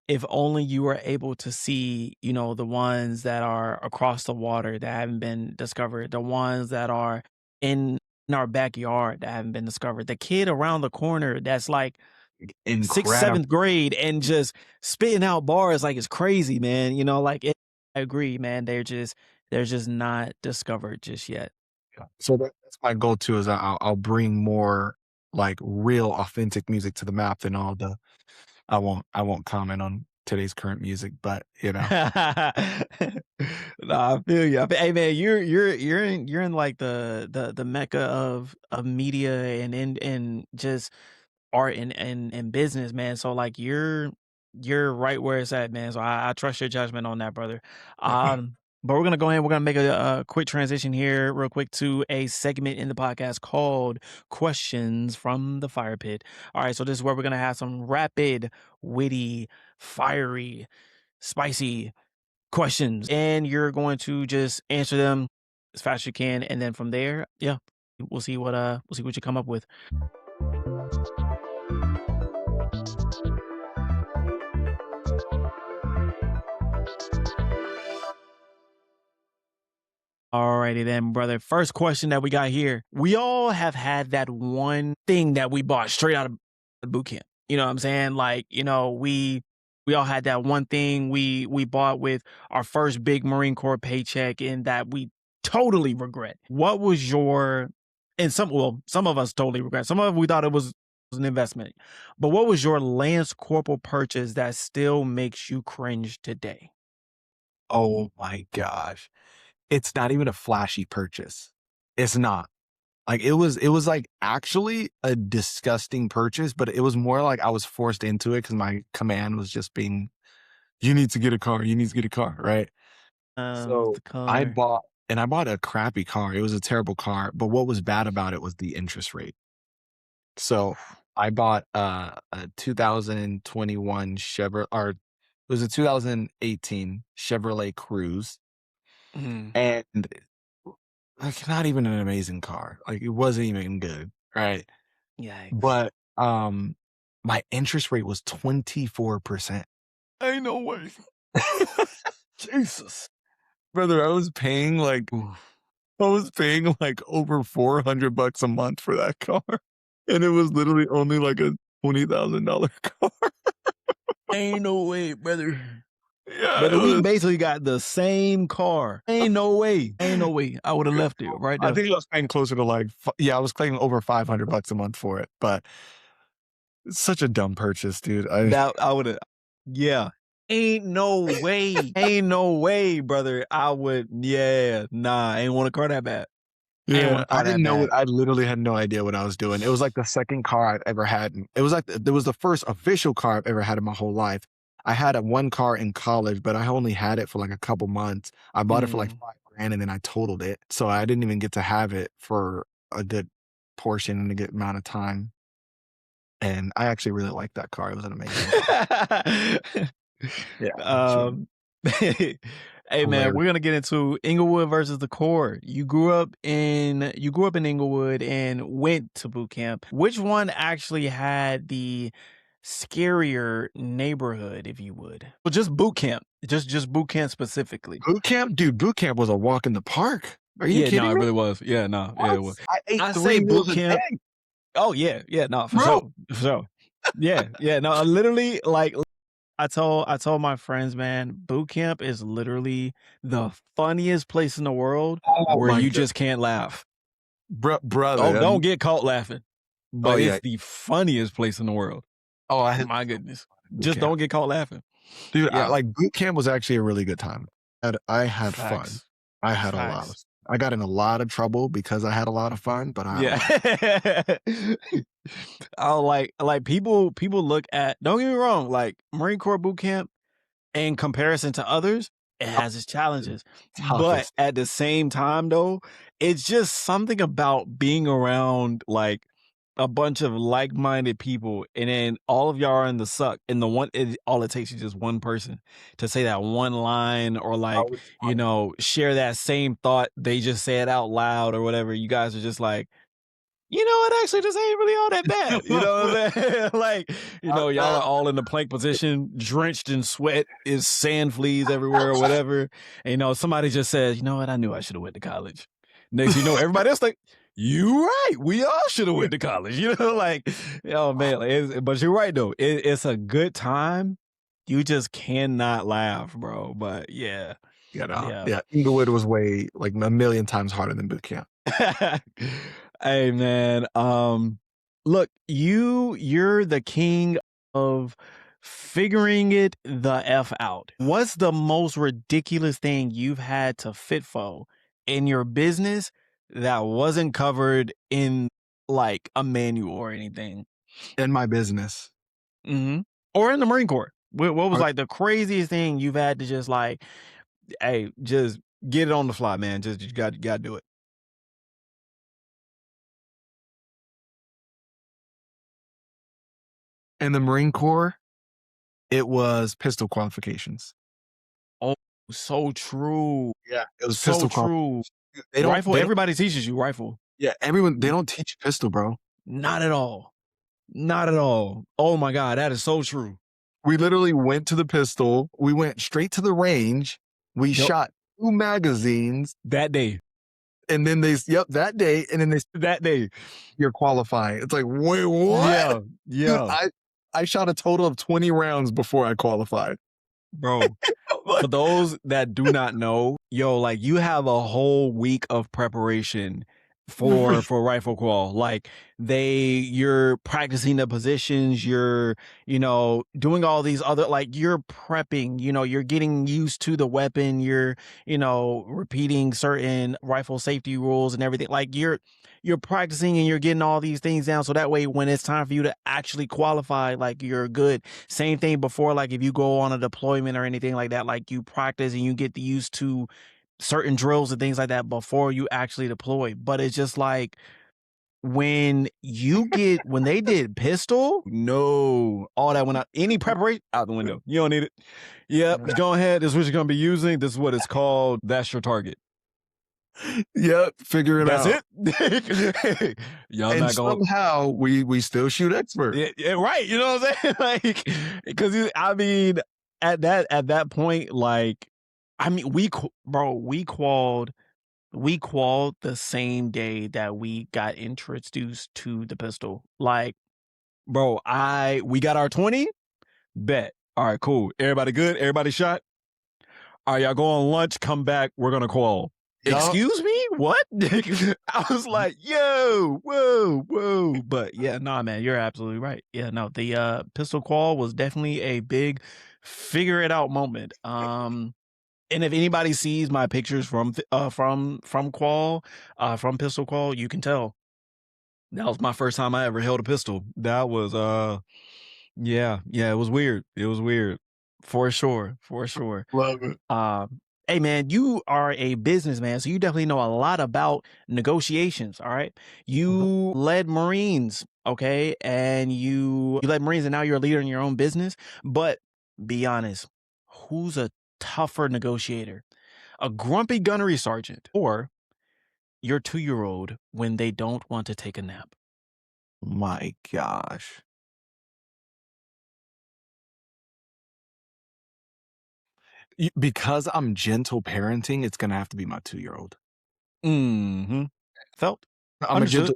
if only you were able to see, the ones that are across the water that haven't been discovered, the ones that are in our backyard that haven't been discovered, the kid around the corner that's like sixth, Incredible. seventh grade and just spitting out bars like it's crazy, man. I agree, man. They're just not discovered just yet. So that's my goal too, is I'll bring more, like, real authentic music to the map than all the I won't comment on today's current music, but, Nah, I feel you. Hey man, you're in like the mecca of media and just art and business, man. So like you're right where it's at, man. So I trust your judgment on that, brother. But we're gonna go ahead. We're gonna make a quick transition here, real quick, to a segment in the podcast called "Questions from the Fire Pit." All right, so this is where we're gonna have some rapid, witty, fiery, spicy questions, and you're going to just answer them as fast as you can, and then from there, yeah, we'll see what you come up with. Alrighty then, brother. First question that we got here. We all have had that one thing that we bought straight out of the boot camp. You know what I'm saying? Like, we all had that one thing we bought with our first big Marine Corps paycheck and that we totally regret. What was your and some of us totally regret. Some of us we thought it was an investment. But what was your Lance Corporal purchase that still makes you cringe today? oh my gosh. It's not even a flashy purchase. It's not. Like, it was, like, actually a disgusting purchase, but it was more like I was forced into it because my command was just being, "You need to get a car, you need to get a car," right? What's So, the car? I bought a crappy car, it was a terrible car, but what was bad about it was the interest rate. So, I bought, a 2021 Chevrolet, or it was a 2018 Chevrolet Cruze, Mhm. and, like, not even an amazing car, like, it wasn't even good, right? Yikes. But, my interest rate was 24%. Ain't no way. Jesus. Brother, I was paying, like, over $400 a month for that car, and it was literally only, like, a $20,000 car. Ain't no way, brother. Yeah, it Brother, we was basically got the same car. Ain't no way. Ain't no way. I would have left it right I there. think I was paying closer to, like, f yeah, I was paying over $500 a month for it, but it's such a dumb purchase, dude. That I would have. Yeah. Ain't no way. Ain't no way, brother. I would. Yeah. Nah. I ain't want a car that bad. I ain't want Yeah, a I car that didn't know bad. it. I literally had no idea what I was doing. It was like the second car I've ever had. It was like it was the first official car I've ever had in my whole life. I had a one car in college, but I only had it for like a couple months. I bought it for like Mm. 5 grand and then I totaled it. So I didn't even get to have it for a good portion and a good amount of time. And I actually really liked that car. It was an amazing car. Yeah, it's really um, hey man, hilarious. we're gonna get into Inglewood versus the core. You grew up in Inglewood and went to boot camp. Which one actually had the scarier neighborhood, if you would? Well, just boot camp. Just boot camp specifically. Boot camp, dude. Boot camp was a walk in the park. Are you Yeah, no, kidding it me? really was. Yeah, no, yeah, What? it was. I ate I say three boot meals a camp. day, Oh yeah, yeah, no, for bro. sure, for sure. Yeah, yeah, no, literally, like I told my friends, man, boot camp is literally the funniest place in the world Oh where my you god, just can't laugh. brother. Don't get caught laughing, Oh but yeah, it's the funniest place in the world. Oh, I had My goodness. boot Just camp. don't get caught laughing. Dude, Yeah. like, boot camp was actually a really good time. I had fun. Facts. I had a lot of Facts. I got in a lot of trouble because I had a lot of fun, but I had a Yeah. lot of I like people look at, don't get me wrong, like Marine Corps boot camp in comparison to others, it fun. has its challenges. But Toughest. at the same time though, it's just something about being around like a bunch of like-minded people, and then all of y'all are in the suck, and all it takes is just one person to say that one line, or I like, was share that same thought, they just say it out loud or whatever. You guys are just like, it actually just ain't really all that bad. You know what I'm saying? Like, y'all are all in the plank position, drenched in sweat, is sand fleas everywhere or whatever. And somebody just says, you know what, I knew I should have went to college. Next thing you know, everybody else like, you right, we all should have went to college. Like, oh man, but you're right though. It's a good time. You just cannot laugh, bro. But yeah, yeah. yeah, Inglewood was way like a million times harder than boot camp. Hey man, look, you're the king of figuring it the F out. What's the most ridiculous thing you've had to FITFO in your business that wasn't covered in like a manual or anything? In my business. Mm-hmm. Or in the Marine Corps? What was Or like the craziest thing you've had to just like, hey, just get it on the fly, man. Just you got to do it. in the Marine Corps, it was pistol qualifications. Oh, so true. Yeah, it was So pistol qual true. they Rifle, don't everybody teaches you rifle. yeah, everyone they don't teach you pistol, bro. Not at all. Not at all. Oh my God, that is so true. We literally went to the pistol, we went straight to the range, we Yep. shot 2 magazines, That day. and then that day, and then That day. you're qualifying. It's like, wait, what? Yeah. Dude, Yeah. I shot a total of 20 rounds before I qualified. Bro. For those that do not know, like you have a whole week of preparation for rifle qual. Like you're practicing the positions, you're doing all these other, like you're prepping, you're getting used to the weapon, you're repeating certain rifle safety rules and everything. Like you're practicing and you're getting all these things down, so that way when it's time for you to actually qualify, like you're good. Same thing before, like if you go on a deployment or anything like that, like you practice and you get used to certain drills and things like that before you actually deploy. But it's just like when they did pistol, no, all that went out. Any preparation out the window. You don't need it. Yep, go ahead. This is what you're gonna be using. This is what it's called. That's your target. Yep, figure it That's out. it. Y'all And not going. somehow we still shoot expert. Yeah, right. You know what I'm saying? Like, because I mean, at that point, like, I mean, we qualled the same day that we got introduced to the pistol. Like, bro, we got our 20. Bet. All right, cool. Everybody good? Everybody shot? All right, y'all go on lunch, come back, we're gonna qual. Yup. Excuse me? What? I was like, yo, whoa. But yeah, nah, man, you're absolutely right. Yeah, no, the pistol qual was definitely a big figure it out moment. And if anybody sees my pictures from qual, from pistol qual, you can tell that was my first time I ever held a pistol. That was yeah, it was weird. It was weird. For sure. Love it. Hey man, you are a businessman, so you definitely know a lot about negotiations. All right. You led Marines, okay? And you led Marines and now you're a leader in your own business. But be honest, who's a tougher negotiator? A grumpy gunnery sergeant or your 2-year-old when they don't want to take a nap? My gosh. Because I'm gentle parenting, it's gonna have to be my 2-year-old. Mm-hmm. Felt. I'm a gentle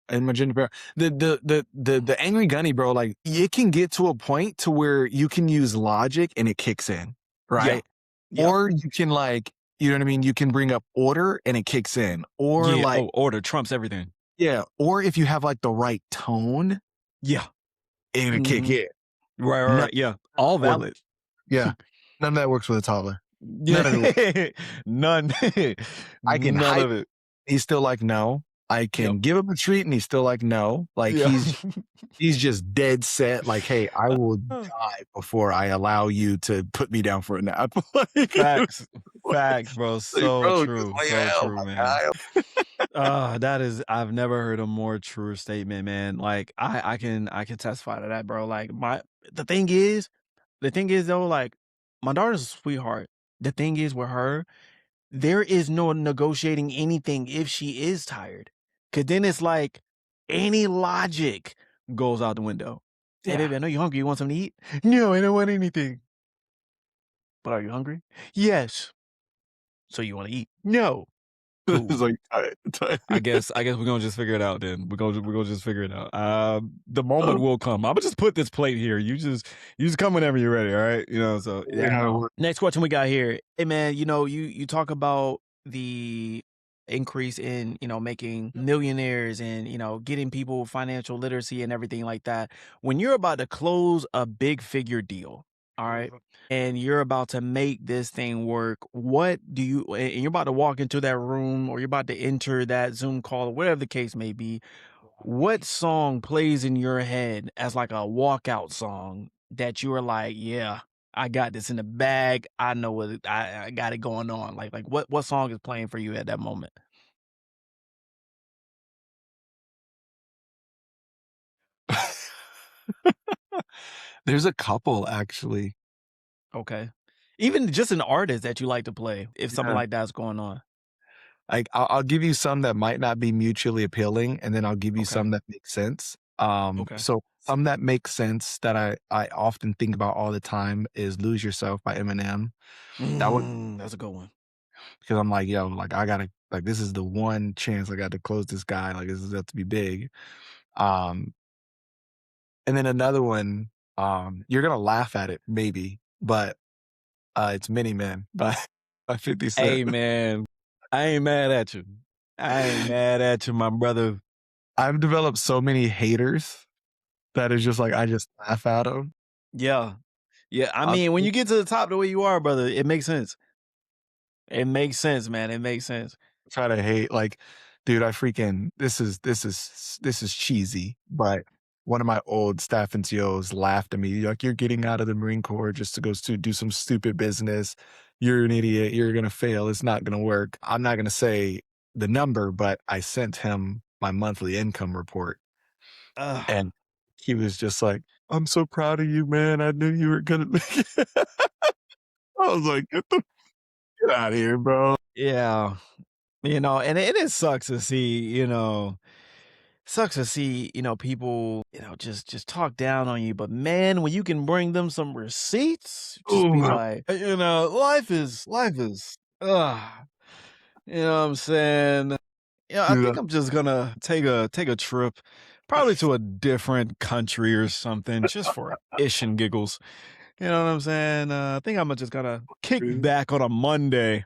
parent. The angry gunny, bro, like it can get to a point to where you can use logic and it kicks in, right? Yeah. Or you can like, you know what I mean? You can bring up order and it kicks in. Or like order trumps everything. yeah, or if you have like the right tone, Yeah. it'll kick Mhm. in. Right, right, None right, yeah, of all that works. valid. Yeah. None of that works with a toddler. None of it works. Yeah, none I can none hype of it. he's still like, "No." I Yep. can give him a treat, and he's still like, "No." Like, Yeah. he's just dead set, like, "Hey, I will die before I allow you to put me down for a nap." Like, Facts, facts, bro, so "Bro, just true, lay so down, true, my man. guy." That is I've never heard a more true statement, man. Like, I can testify to that, bro. Like, my the thing is the thing is, though, like, my daughter's a sweetheart. The thing is with her, there is no negotiating anything if she is tired, 'cause then it's like any logic goes out the window. "Hey, Yeah. baby, I know you're hungry. You want something to eat?" "No, I don't want anything." "But are you hungry?" "Yes." "So you wanna eat?" "No." It's "Cool. like, "Alright, tired." I guess we're gonna just figure it out then. We're gonna just figure it out. The moment Oh, will come. Imma just put this plate here. You just come whenever you're ready, all right? So you yeah, know, no. Next question we got here. Hey man, you talk about the increase in, making millionaires and, getting people financial literacy and everything like that. When you're about to close a big figure deal, all right? And you're about to make this thing work, what do you and you're about to walk into that room or you're about to enter that Zoom call or whatever the case may be, what song plays in your head as like a walkout song that you are like, "Yeah, I got this in the bag. I know I got it going on." Like what song is playing for you at that moment? there's a couple actually. Okay. Even just an artist that you like to play if something Yeah. like that's going on. Like, I'll give you some that might not be mutually appealing, and then I'll give you Okay. some that make sense. Okay. So some that make sense that I often think about all the time is "Lose Yourself" by Eminem. That one That's a good one. because I'm like, "Yo, like, I gotta like, this is the one chance I got to close this guy, like, this is about to be big." Um, and then another one, you're gonna laugh at it maybe, but, it's "Many Men" by by 50 Cent. Hey, man, I ain't mad at you. I ain't mad at you, my brother. I've developed so many haters that is just like, I just laugh at 'em. Yeah. Yeah, I I'll mean, when you get to the top the way you are, brother, it makes sense. It makes sense, man, it makes sense. try to hate, like, dude, I freaking this is cheesy, but one of my old staff NCOs laughed at me, like, "You're getting out of the Marine Corps just to go to do some stupid business. You're an idiot. You're gonna fail. It's not gonna work." I'm not gonna say the number, but I sent him my monthly income report, Ugh, and he was just like, "I'm so proud of you, man. I knew you were gonna make it." I was like, get out of here, bro." yeah, and it sucks to see, people, just talk down on you, but man, when you can bring them some receipts, just be Ooh, like, life is, you know what I'm saying? Yeah, I dude, think I'm just gonna take a trip, probably to a different country or something, just for ish and giggles. You know what I'm saying? I think I'm just gonna kick dude. back on a Monday,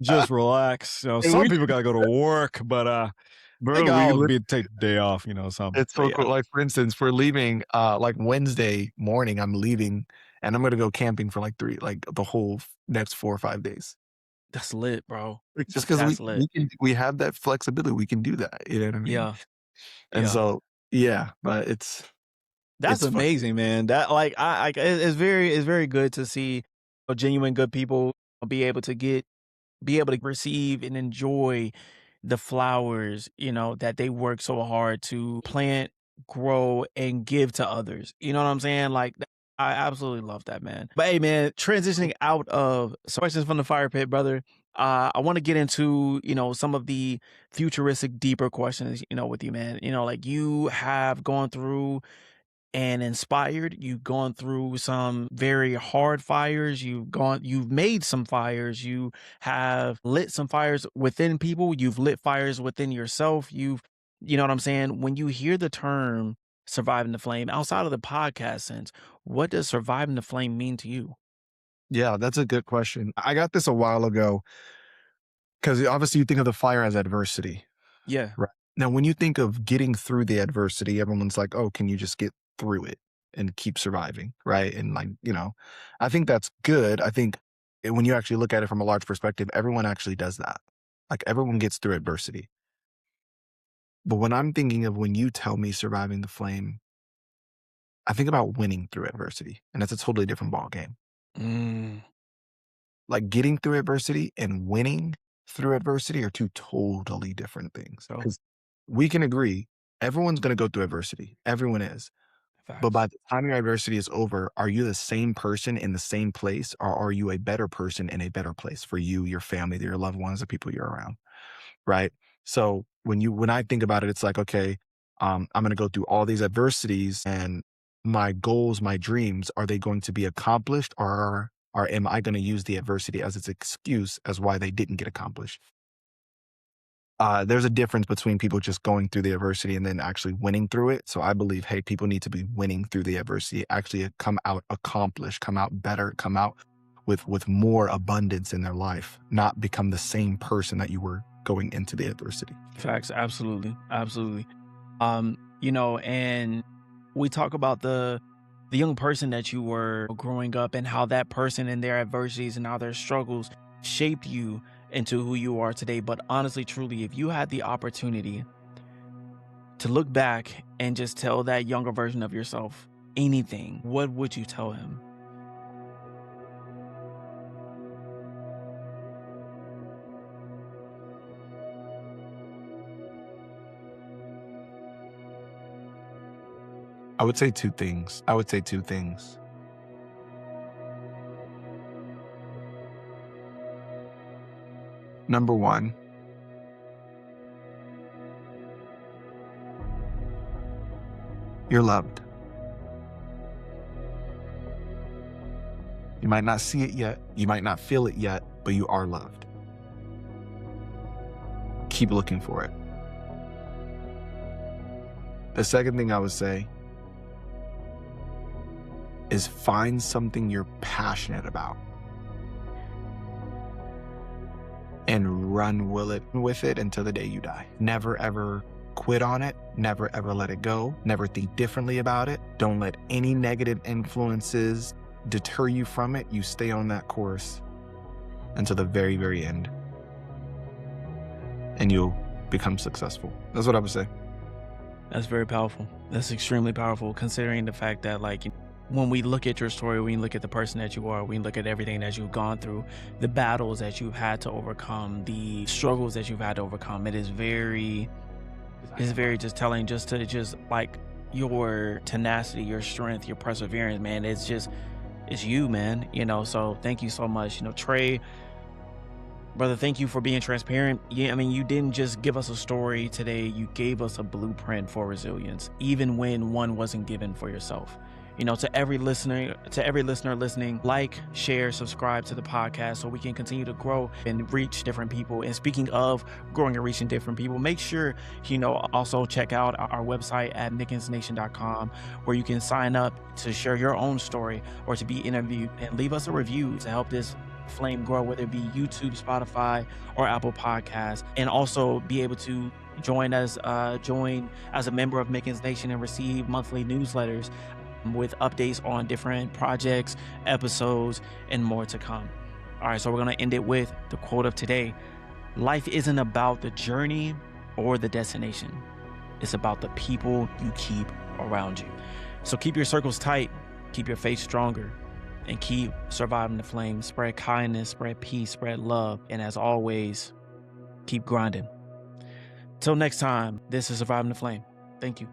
just relax. And Some we people gotta go to work, but I think bro, we I'll lit take the day off. Something. it's But so yeah, cool. Like, for instance, we're leaving, like, Wednesday morning, I'm leaving, and I'm gonna go camping for, like, 3 like, the whole next 4 or 5 days. that's lit, bro. Like, just because That's lit. we have that flexibility, we can do that, you know what I mean? Yeah, And yeah. so yeah, but That's it's fun. amazing, man. That like it's very good to see genuine good people be able to receive and enjoy the flowers, that they work so hard to plant, grow, and give to others. You know what I'm saying? Like, I absolutely love that, man. But hey, man, transitioning out of some questions from the fire pit, brother. I want to get into, some of the futuristic, deeper questions, with you, man. Like you have gone through and inspired. You've gone through some very hard fires. You've made some fires. You have lit some fires within people. You've lit fires within yourself. You know what I'm saying? When you hear the term surviving the flame outside of the podcast sense, what does surviving the flame mean to you? Yeah, that's a good question. I got this a while ago because obviously you think of the fire as adversity, Yeah. right? Now, when you think of getting through the adversity, everyone's like, "Oh, can you just get through it?" and keep surviving, right? And like, I think that's good. I think when you actually look at it from a large perspective, everyone actually does that. Like everyone gets through adversity. But when I'm thinking of when you tell me surviving the flame, I think about winning through adversity, and that's a totally different ball game. Mm, Like getting through adversity and winning through adversity are two totally different things. so Because we can agree, everyone's going to go through adversity. Everyone is. But facts. by the time your adversity is over, are you the same person in the same place, or are you a better person in a better place for you, your family, your loved ones, the people you're around? Right. So when I think about it, it's like, okay, I'm going to go through all these adversities, and my goals, my dreams, are they going to be accomplished, or am I going to use the adversity as its excuse as why they didn't get accomplished? There's a difference between people just going through the adversity and then actually winning through it. So I believe, hey, people need to be winning through the adversity, actually come out accomplished, come out better, come out with more abundance in their life, not become the same person that you were going into the adversity. Facts. Absolutely. Absolutely. And we talk about the young person that you were growing up and how that person and their adversities and how their struggles shaped you into who you are today. But honestly, truly, if you had the opportunity to look back and just tell that younger version of yourself anything, what would you tell him? I would say two things. I would say two things. Number one, you're loved. You might not see it yet, you might not feel it yet, but you are loved. Keep looking for it. The second thing I would say is find something you're passionate about and run with it until the day you die. Never ever quit on it. Never ever let it go. Never think differently about it. Don't let any negative influences deter you from it. You stay on that course until the very, very end, and you'll become successful. That's what I would say. That's very powerful. That's extremely powerful, considering the fact that, like, when we look at your story, when we look at the person that you are, we look at everything that you've gone through, the battles that you've had to overcome, the struggles that you've had to overcome. It's very just telling, just to just like your tenacity, your strength, your perseverance, man. It's you, man. So thank you so much. Tre, brother, thank you for being transparent. Yeah, I mean, you didn't just give us a story today, you gave us a blueprint for resilience, even when one wasn't given for yourself. To every listener listening, like, share, subscribe to the podcast so we can continue to grow and reach different people. And speaking of growing and reaching different people, make sure, also check out our website at mickensnation.com, where you can sign up to share your own story or to be interviewed, and leave us a review to help this flame grow, whether it be YouTube, Spotify, or Apple Podcasts. And also be able to join as a member of Mickens Nation and receive monthly newsletters with updates on different projects, episodes, and more to come. All right, so we're going to end it with the quote of today. Life isn't about the journey or the destination. It's about the people you keep around you. So keep your circles tight, keep your faith stronger, and keep surviving the flame. Spread kindness, spread peace, spread love. And as always, keep grinding. Till next time, this is Surviving the Flame. Thank you.